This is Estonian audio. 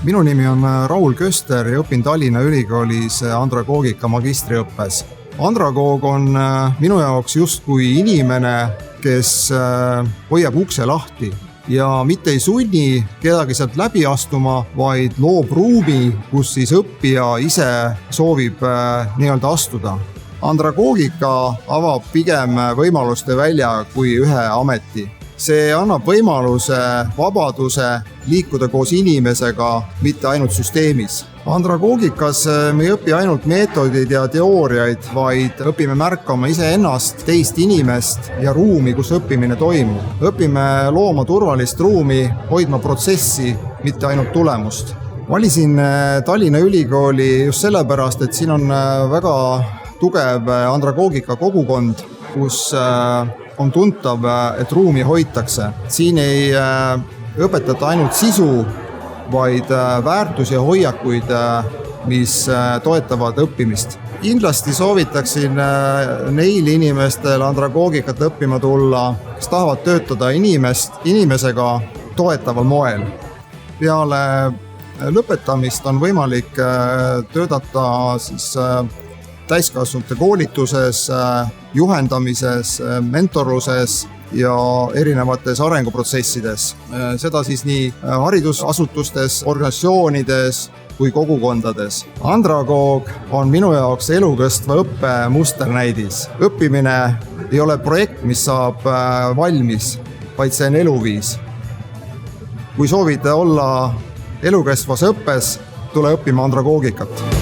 Minu nimi on Raul Köster ja õpin Tallinna Ülikoolis andragoogika magistriõppes. Andragoog on minu jaoks justkui inimene, kes hoiab ukse lahti ja mitte ei sunni kedagi sealt läbi astuma, vaid loob ruumi, kus siis õppija ise soovib nii-öelda astuda. Andragoogika avab pigem võimaluste välja kui ühe ameti. See annab võimaluse, vabaduse liikuda koos inimesega, mitte ainult süsteemis. Andragoogikas me ei õpi ainult meetodid ja teooriaid, vaid õpime märkama iseennast, teist inimest ja ruumi, kus õppimine toimub. Õpime looma turvalist ruumi, hoidma protsessi, mitte ainult tulemust. Valisin Tallinna Ülikooli just sellepärast, et siin on väga tugev andragoogika kogukond, kus on tuntav, et ruumi hoitakse. Siin ei õpetata ainult sisu, vaid väärtusi ja hoiakuid, mis toetavad õppimist. Kindlasti soovitaksin neil inimestel andragoogikat õppima tulla, kes tahavad töötada inimesega toetaval moel. Peale lõpetamist on võimalik töötada siis täiskasvanute koolituses, juhendamises, mentorluses ja erinevates arenguprotsessides. Seda siis nii haridusasutustes, organisatsioonides kui kogukondades. Andragoog on minu jaoks elukestva õppe musternäidis. Õppimine ei ole projekt, mis saab valmis, vaid see on eluviis. Kui soovite olla elukestvas õppes, tule õppima andragoogikat.